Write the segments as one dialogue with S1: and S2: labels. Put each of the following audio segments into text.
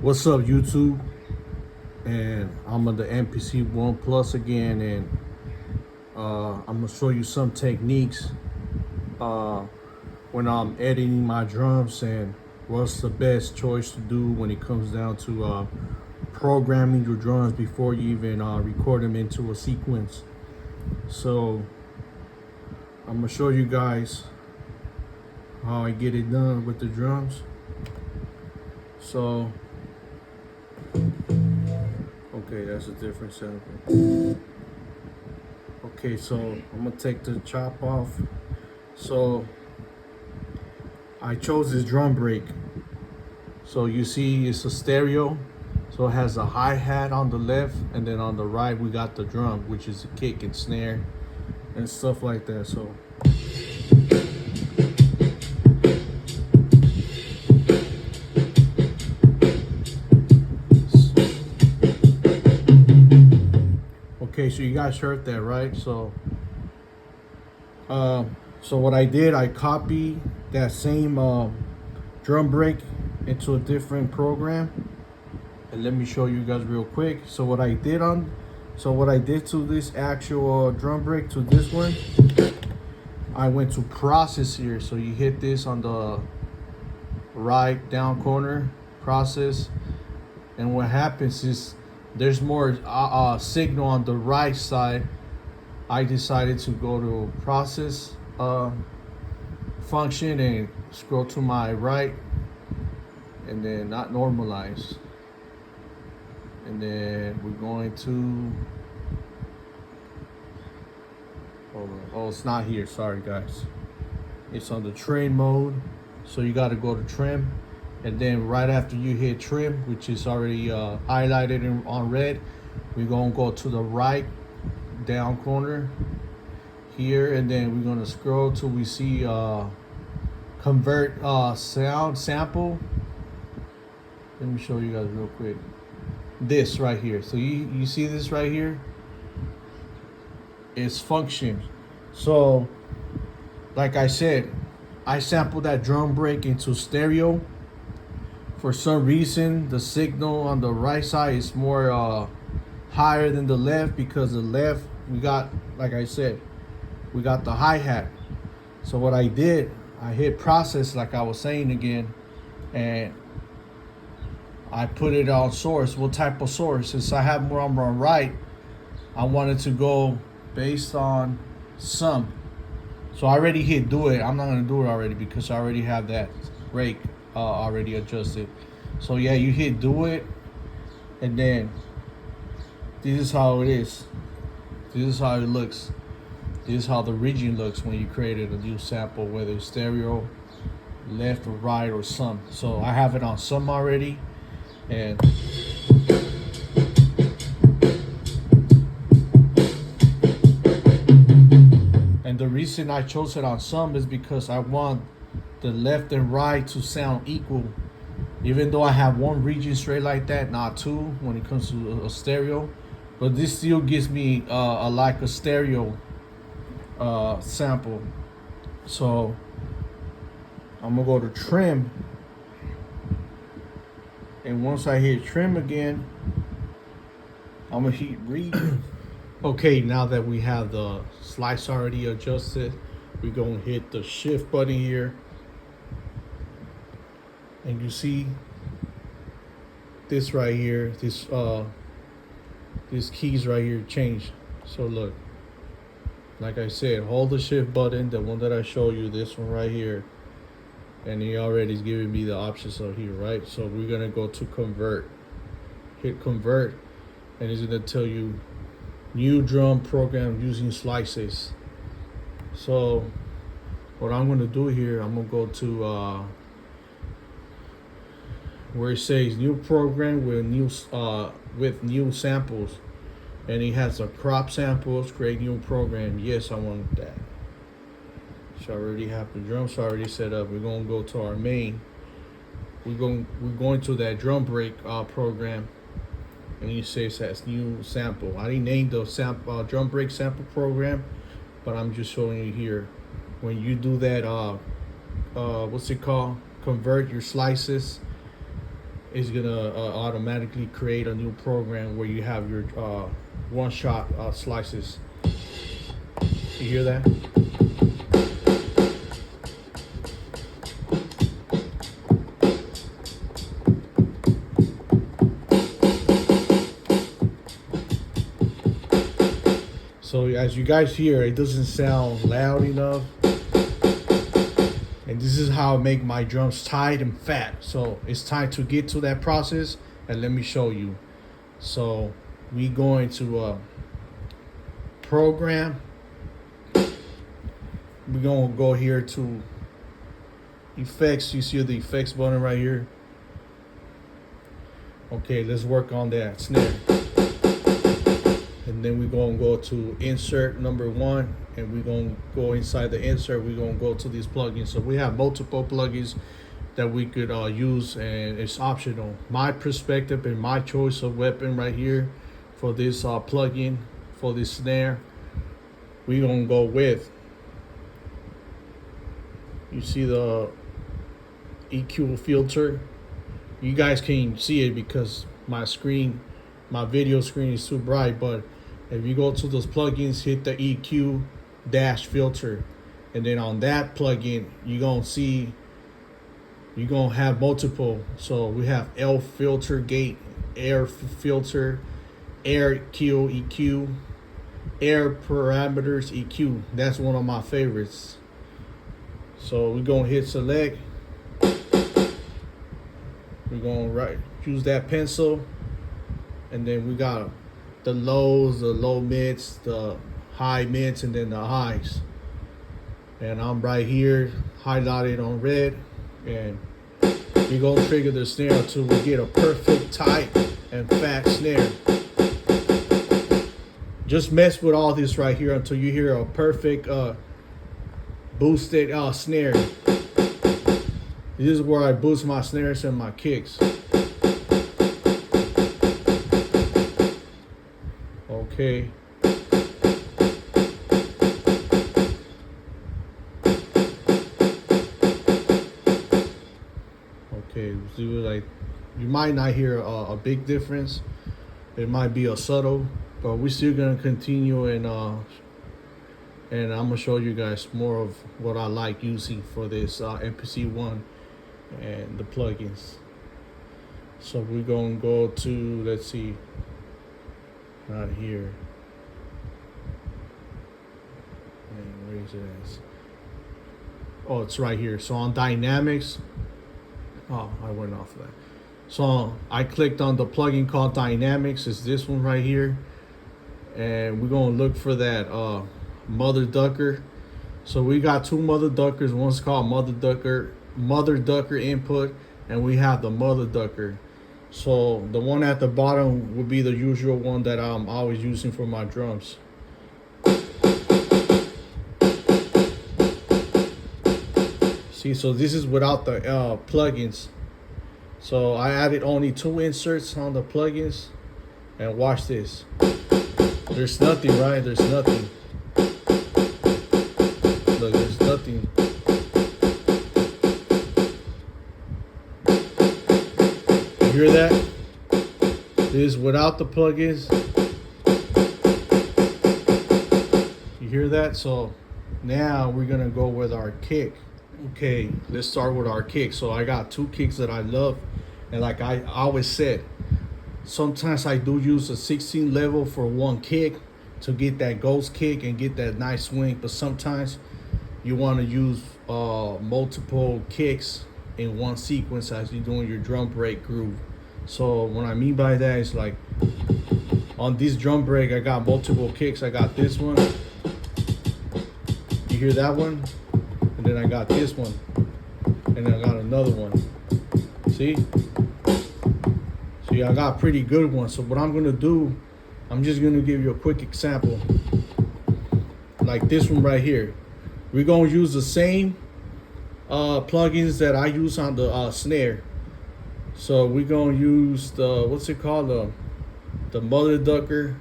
S1: What's up, YouTube? And I'm on the MPC 1 Plus again, and I'm gonna show you some techniques when I'm editing my drums and what's the best choice to do when it comes down to programming your drums before you even record them into a sequence. So I'm gonna show you guys how I get it done with the drums. So okay, that's a different sample. Okay, so I'm gonna take the chop off. So I chose this drum break. So you see it's a stereo. So it has a hi-hat on the left, and then on the right we got the drum, which is a kick and snare and stuff like that. So okay, so you guys heard that, right? So what I did, I copied that same drum break into a different program, and let me show you guys real quick. So what I did to this actual drum break, to this one, I went to process here. So you hit this on the right down corner, process, and what happens is there's more signal on the right side. I decided to go to process function and scroll to my right, and then not normalize, and then we're going to oh, it's not here, sorry guys, it's on the trim mode. So you got to go to trim, and then right after you hit trim, which is already highlighted on red, we're gonna go to the right down corner here, and then we're gonna scroll till we see convert sound sample. Let me show you guys real quick. This right here. So you see this right here? It's function. So like I said, I sampled that drum break into stereo. For some reason, the signal on the right side is more higher than the left, because the left, we got, like I said, we got the hi-hat. So what I did, I hit process, like I was saying again, and I put it on source. What type of source? Since I have more on my right, I wanted to go based on sum. So I already hit do it. I'm not gonna do it already because I already have that rate already adjusted. So yeah, you hit do it, and then this is how it is. This is how it looks. This is how the region looks when you created a new sample, whether it's stereo, left or right, or sum. So I have it on sum already, and the reason I chose it on sum is because I want the left and right to sound equal. Even though I have one region straight like that, not two when it comes to a stereo, but this still gives me like a stereo sample. So I'm gonna go to trim, and once I hit trim again, I'm gonna hit read. Okay, now that we have the slice already adjusted, we're gonna hit the shift button here, and you see this right here, this keys right here change. So look, like I said, hold the shift button, the one that I show you, this one right here, and he already is giving me the options of here, right? So we're gonna go to convert, hit convert, and it's gonna tell you new drum program using slices. So what I'm gonna do here, I'm gonna go to where it says new program with new samples, and it has a crop samples, create new program. Yes, I want that. So I already have the drums already set up. We're gonna go to our main. We're going to that drum break program, and it says that's new sample. I didn't name the sample drum break sample program, but I'm just showing you here. When you do that, what's it called? Convert your slices. is gonna automatically create a new program where you have your one-shot slices. You hear that? So as you guys hear, it doesn't sound loud enough. And this is how I make my drums tight and fat. So it's time to get to that process, and let me show you. So we going to program. We're gonna go here to effects. You see the effects button right here. Okay, let's work on that snare. And then we're gonna go to insert number 1, and we're gonna go inside the insert. We're gonna go to these plugins. So we have multiple plugins that we could use, and it's optional. My perspective and my choice of weapon right here for this plugin, for this snare, we're gonna go with, you see the EQ filter. You guys can't see it because my video screen is too bright, but if you go to those plugins, hit the EQ dash filter, and then on that plugin, you're gonna have multiple. So we have L filter gate, air filter, air Q EQ, air parameters EQ. That's one of my favorites. So we're gonna hit select. We're gonna use that pencil, and then we got the lows, the low mids, the high mids, and then the highs. And I'm right here highlighted on red, and we're gonna trigger the snare until we get a perfect tight and fat snare. Just mess with all this right here until you hear a perfect boosted snare. This is where I boost my snares and my kicks. Okay. Okay, so like, you might not hear a big difference. It might be a subtle, but we're still gonna continue, and I'm gonna show you guys more of what I like using for this MPC 1 and the plugins. So we're gonna go to, let's see, not here. And where is it at? Oh, it's right here. So on dynamics, oh, I went off of that. So I clicked on the plugin called Dynamics. It's this one right here, and we're gonna look for that mother ducker. So we got two mother duckers. One's called mother ducker input, and we have the mother ducker. So the one at the bottom would be the usual one that I'm always using for my drums. See, so this is without the plugins. So I added only 2 inserts on the plugins, and watch this. There's nothing, right? There's nothing. Look, there's nothing. You hear that? This is without the plugins. You hear that? So now we're gonna go with our kick. Okay, let's start with our kick. So I got 2 kicks that I love, and like I always said, sometimes I do use a 16 level for one kick to get that ghost kick and get that nice swing, but sometimes you want to use multiple kicks in one sequence as you're doing your drum break groove. So what I mean by that is, like, on this drum break I got multiple kicks. I got this one, you hear that one, and then I got this one, and then I got another one. See, I got pretty good ones. So what I'm gonna do, I'm just gonna give you a quick example, like this one right here. We're gonna use the same plugins that I use on the snare. So we're gonna use the, what's it called, the mother ducker.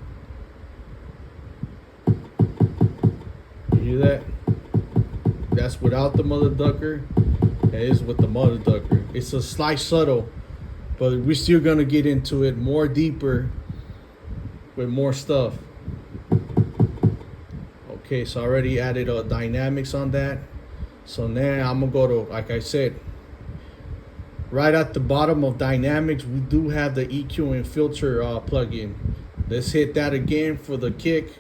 S1: You hear that? That's without the mother ducker, and it's with the mother ducker. It's a slight subtle. but we're still gonna get into it more deeper with more stuff. Okay, so I already added dynamics on that. So now I'm gonna go to, like I said, right at the bottom of dynamics, we do have the EQ and filter plugin. Let's hit that again for the kick,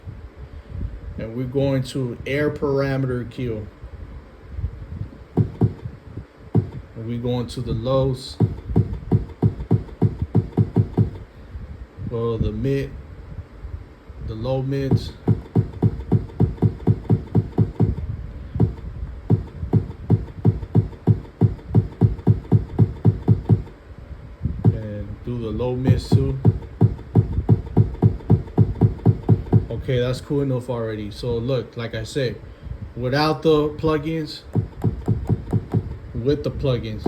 S1: and we're going to air parameter Q. And we're going to the lows. Go to the mid, the low mids. And do the low mids too. Okay, that's cool enough already. So look, like I said, without the plugins, with the plugins.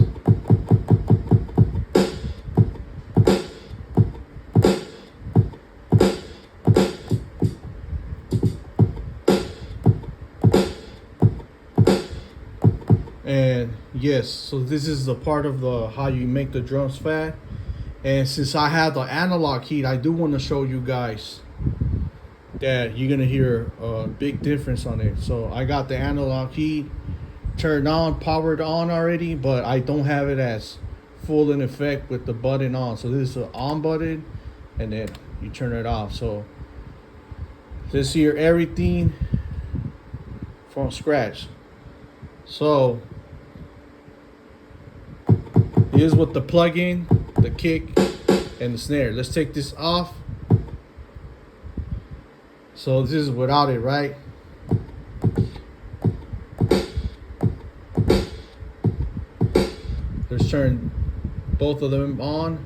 S1: And yes, so this is the part of the how you make the drums fat. And since I have the analog heat, I do want to show you guys that you're gonna hear a big difference on it. So I got the analog heat turned on, powered on already, but I don't have it as full in effect with the button on. So this is the on button, and then you turn it off. So let's hear everything from scratch. So here's with the plugin, the kick, and the snare. Let's take this off. So this is without it, right? Let's turn both of them on.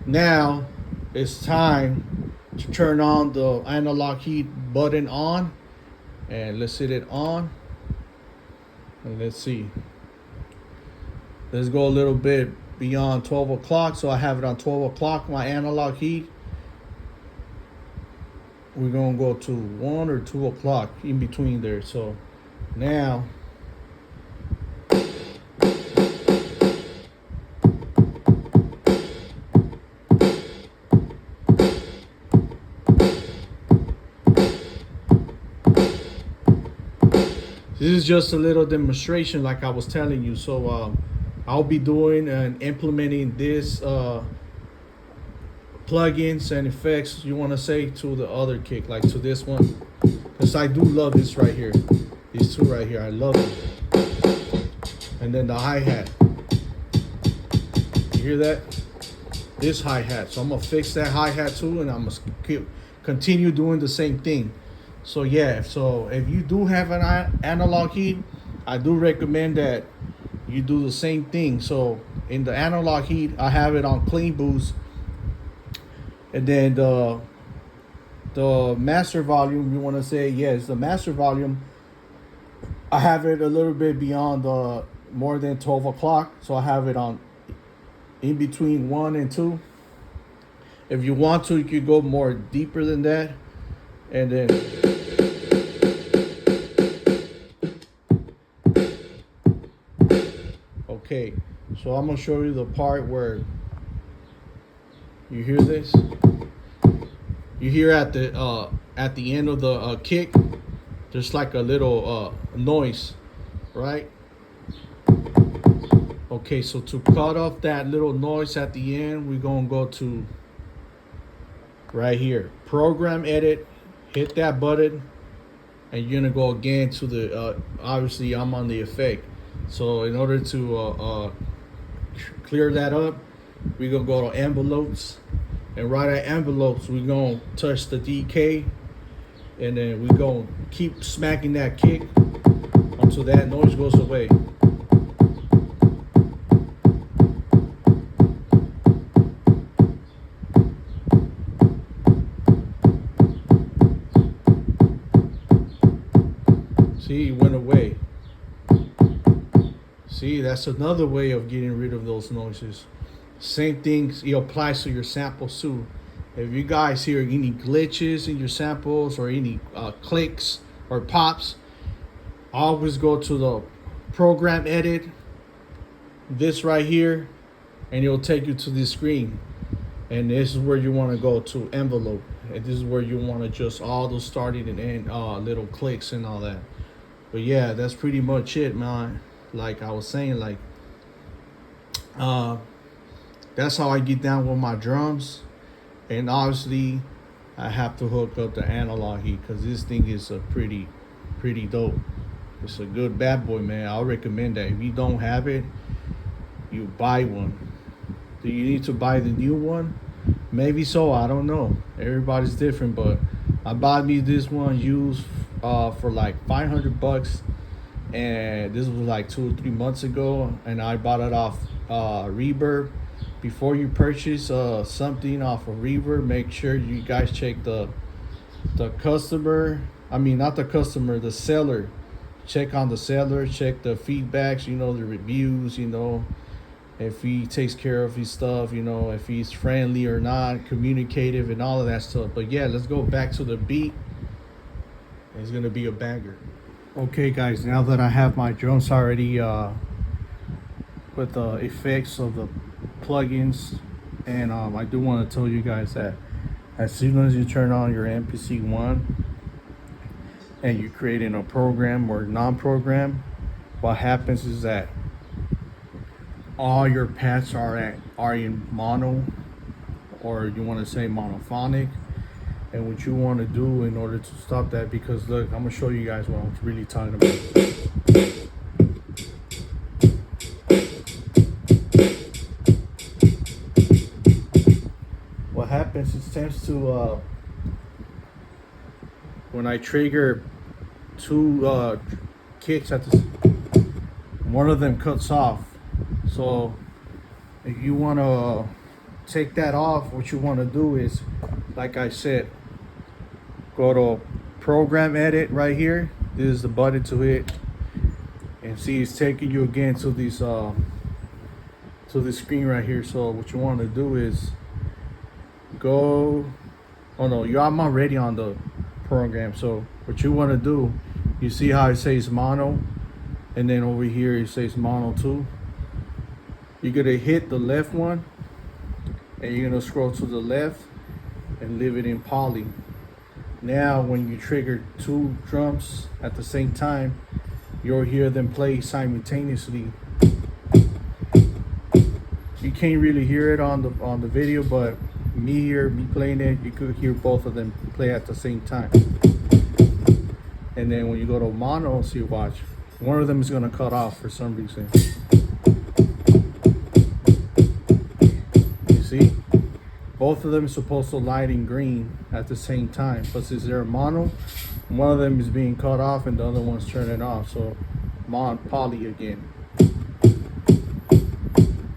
S1: Now it's time to turn on the analog heat button on, and let's hit it on, and let's see. Let's go a little bit beyond 12 o'clock. So I have it on 12 o'clock, my analog heat. We're gonna go to 1 or 2 o'clock in between there. So now this is just a little demonstration, like I was telling you. So I'll be doing and implementing this plugins and effects, you want to say, to the other kick, like to this one, because I do love this right here. These two right here, I love them. And then the hi-hat, you hear that? This hi-hat. So I'm gonna fix that hi-hat too, and I'm gonna continue doing the same thing. So yeah, so if you do have an analog heat, I do recommend that you do the same thing. So in the analog heat, I have it on clean boost, and then the master volume, you want to say, yes, the master volume, I have it a little bit beyond more than 12 o'clock. So I have it on in between 1 and 2. If you want to, you could go more deeper than that. And then okay, so I'm gonna show you the part where you hear this. You hear at the end of the kick, there's like a little noise, right? Okay, so to cut off that little noise at the end, we're gonna go to right here, program edit, hit that button, and you're gonna go again to the obviously I'm on the effect. So in order to clear that up, we're gonna go to envelopes, and right at envelopes, we're gonna touch the DK, and then we're gonna keep smacking that kick until that noise goes away. See, it went away. See, that's another way of getting rid of those noises. Same thing, it applies to your samples too. If you guys hear any glitches in your samples or any clicks or pops, always go to the program edit, this right here, and it'll take you to this screen. And this is where you want to go to envelope. And this is where you want to adjust all those starting and end little clicks and all that. But yeah, that's pretty much it, man. Like I was saying, like that's how I get down with my drums. And obviously I have to hook up the analog heat, because this thing is a pretty dope. It's a good bad boy, man. I'll recommend that. If you don't have it, you buy one. Do you need to buy the new one? Maybe so, I don't know. Everybody's different, but I bought me this one used for like $500, and this was like 2 or 3 months ago, and I bought it off Reverb. Before you purchase something off of Reverb, make sure you guys check the customer. I mean, not the customer, the seller. Check on the seller, check the feedbacks, you know, the reviews, you know, if he takes care of his stuff, you know, if he's friendly or not, communicative and all of that stuff. But yeah, let's go back to the beat. It's gonna be a banger. Okay guys, now that I have my drums already with the effects of the plugins, and I do want to tell you guys that as soon as you turn on your MPC 1 and you're creating a program or non-program, what happens is that all your paths are in mono, or you want to say monophonic. And what you want to do in order to stop that, because look, I'm gonna show you guys what I'm really talking about. What happens is tends to when I trigger two kicks at the, one of them cuts off. So if you want to take that off, what you want to do is, like I said, go to program edit right here. This is the button to hit, and see it's taking you again to this to the screen right here. So what you want to do is go, oh no, I'm already on the program. So what you want to do, you see how it says mono, and then over here it says mono 2. You're gonna hit the left one, and you're gonna scroll to the left and leave it in poly. Now when you trigger two drums at the same time, you'll hear them play simultaneously. You can't really hear it on the video, but me playing it, you could hear both of them play at the same time. And then when you go to mono, see, watch, one of them is gonna cut off for some reason. You see? Both of them are supposed to light in green at the same time, but since they're mono, one of them is being cut off and the other one's turning off. So poly again.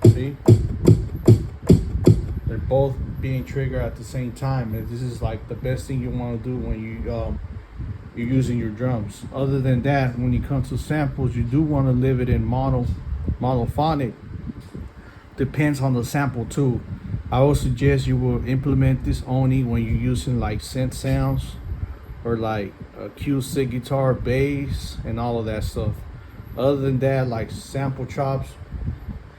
S1: See? They're both being triggered at the same time, and this is like the best thing you want to do when you're using your drums. Other than that, when you come to samples, you do want to leave it in monophonic. Depends on the sample too. I would suggest you will implement this only when you're using like synth sounds or like acoustic guitar, bass, and all of that stuff. Other than that, like sample chops,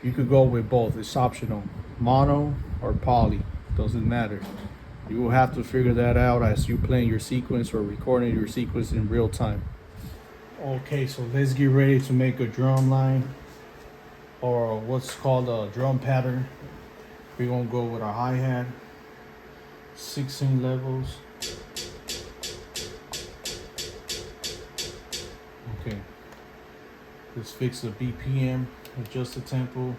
S1: you could go with both. It's optional, mono or poly, doesn't matter. You will have to figure that out as you playing your sequence or recording your sequence in real time. Okay, so let's get ready to make a drum line, or what's called a drum pattern. We're gonna go with our hi-hat, 16 levels. Okay, let's fix the BPM, adjust the tempo.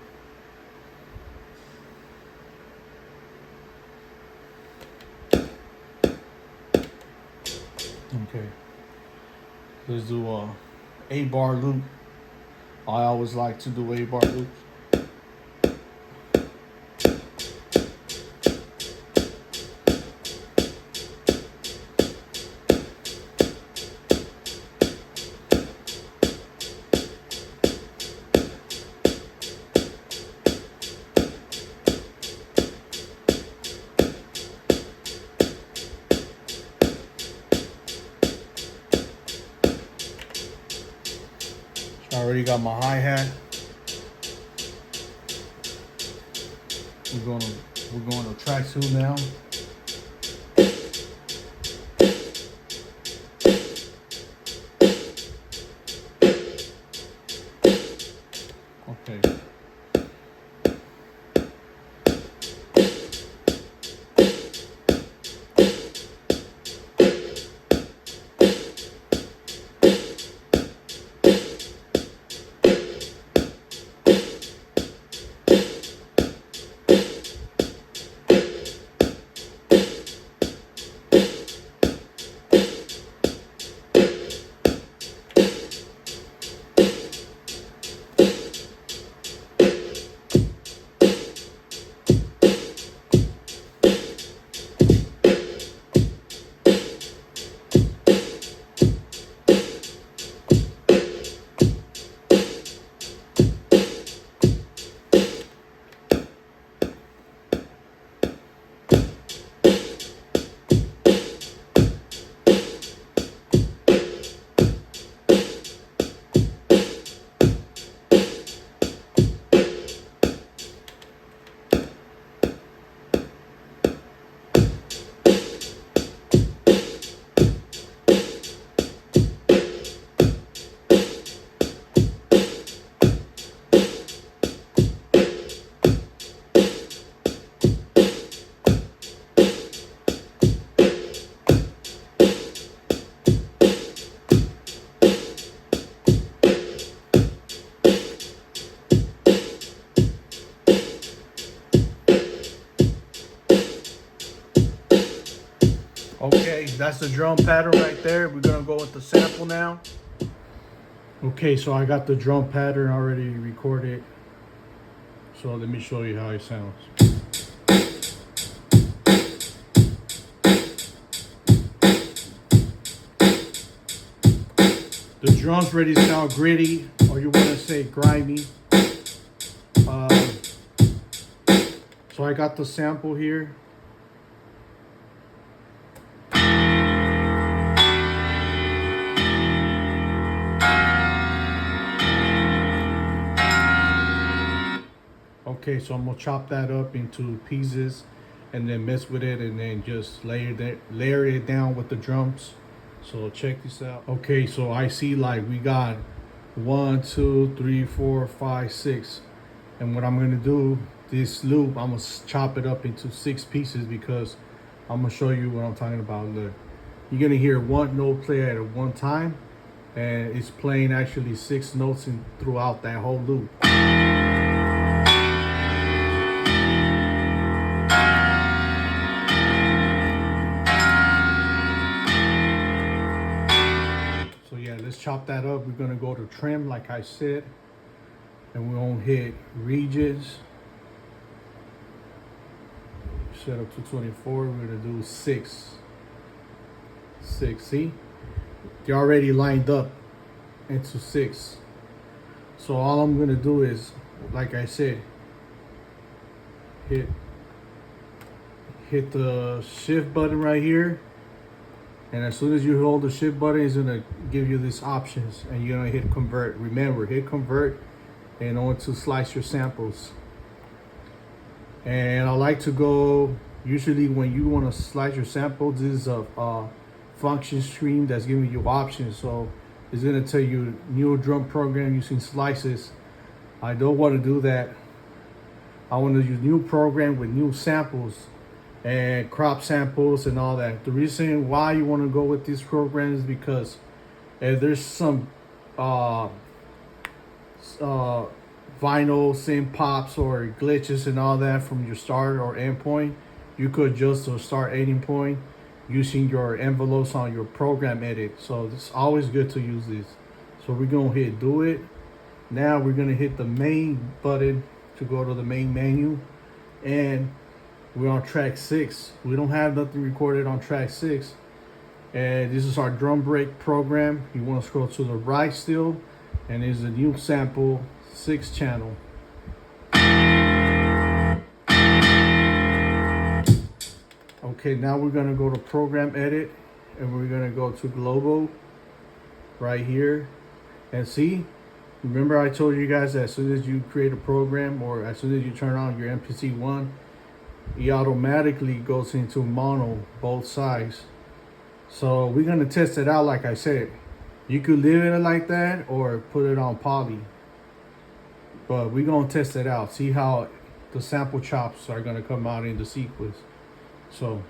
S1: Okay, let's do a 8-bar loop. I always like to do 8-bar loops. I already got my hi-hat. we're going to track 2 now. Okay. Okay, that's the drum pattern right there. We're gonna go with the sample now. Okay, so I got the drum pattern already recorded. So let me show you how it sounds. The drums ready to sound gritty, or you want to say grimy. So I got the sample here. Okay, so I'm gonna chop that up into pieces and then mess with it and then just layer it down with the drums. So check this out. Okay, so I see like we got 1, 2, 3, 4, 5, 6. And what I'm gonna do, this loop, I'm gonna chop it up into 6 pieces because I'm gonna show you what I'm talking about. Look, you're gonna hear one note play at one time, and it's playing actually 6 notes throughout that whole loop. So yeah, let's chop that up. We're gonna go to trim like I said, and we're gonna hit regions. Set up to 24. We're gonna do 6. See, they're already lined up into 6. So all I'm gonna do is, like I said, hit the shift button right here, and as soon as you hold the shift button, it's gonna give you these options, and you're gonna hit convert. Remember, hit convert and on to slice your samples. And I like to go, usually when you want to slice your samples, this is a function stream that's giving you options. So it's going to tell you new drum program using slices. I don't want to do that. I want to use new program with new samples and crop samples and all that. The reason why you want to go with this program is because if there's some vinyl synth pops or glitches and all that from your start or end point, you could adjust the start ending point using your envelopes on your program edit. So it's always good to use this. So we're gonna hit do it. Now we're gonna hit the main button to go to the main menu, and we're on track 6. We don't have nothing recorded on track 6, and this is our drum break program. You want to scroll to the right still, and there's a new sample 6 channel. Okay, now we're gonna go to program edit, and we're gonna go to global right here, and see, remember I told you guys that as soon as you create a program or as soon as you turn on your MPC 1, it automatically goes into mono both sides. So we're gonna test it out. Like I said, you could leave it like that or put it on poly, but we're gonna test it out, see how the sample chops are gonna come out in the sequence. So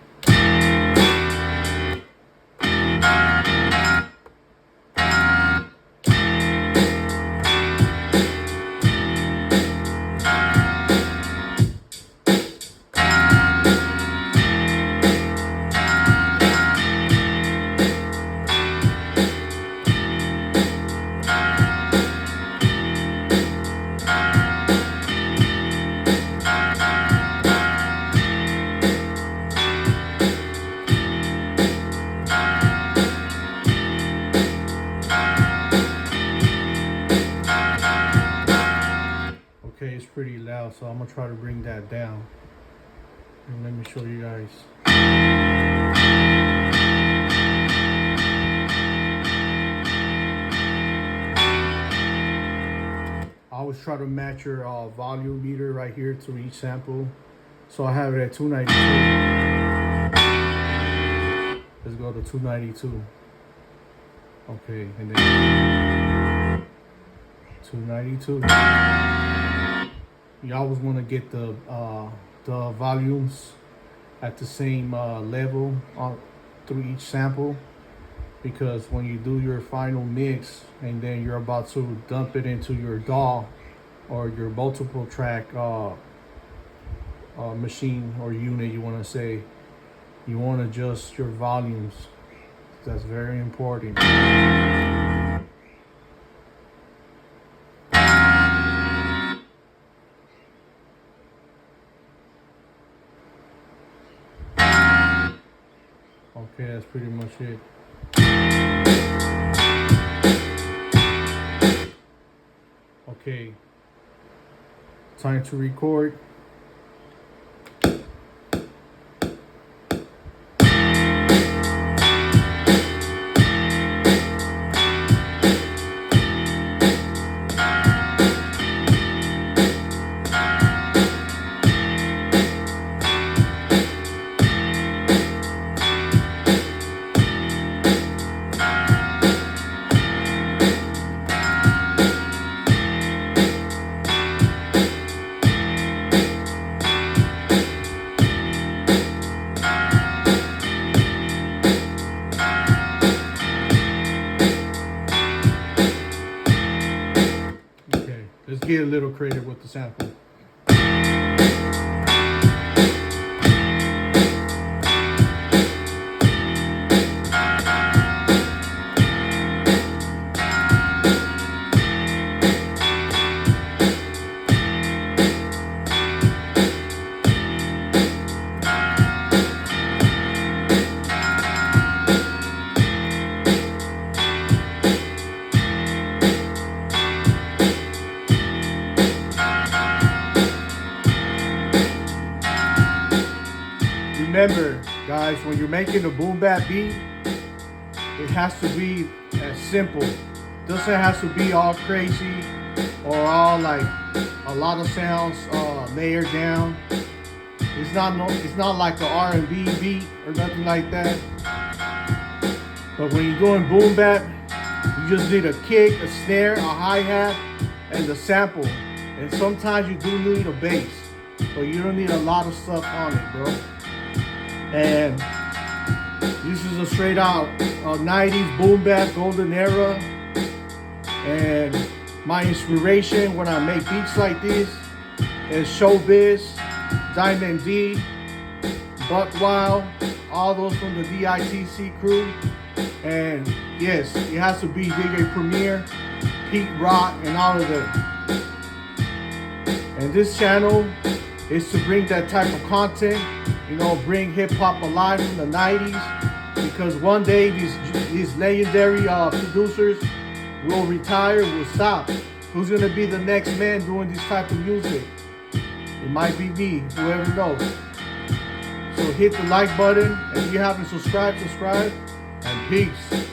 S1: okay, it's pretty loud, so I'm gonna try to bring that down. And let me show you guys. I always try to match your volume meter right here to each sample. So I have it at 292. Let's go to 292. Okay, and then 292. You always want to get the volumes at the same level through each sample, because when you do your final mix and then you're about to dump it into your DAW or your multiple track machine or unit, you want to say, you want to adjust your volumes. That's very important. Okay, that's pretty much it. Okay, time to record. Let's get a little creative with the sample. Remember, guys, when you're making a boom bap beat, it has to be as simple. Doesn't have to be all crazy or all like a lot of sounds layered down. It's not like an R&B beat or nothing like that. But when you're doing boom bap, you just need a kick, a snare, a hi-hat, and the sample. And sometimes you do need a bass, but you don't need a lot of stuff on it, bro. And this is a straight out 90s boom bap golden era. And my inspiration when I make beats like this is Showbiz, Diamond D, Buck Wild, all those from the DITC crew. And yes, it has to be DJ Premier, Pete Rock, and all of them. And this channel is to bring that type of content, you know, bring hip hop alive from the 90s, because one day these legendary producers will retire, will stop. Who's gonna be the next man doing this type of music? It might be me, whoever knows. So hit the like button, and if you haven't subscribed, and peace.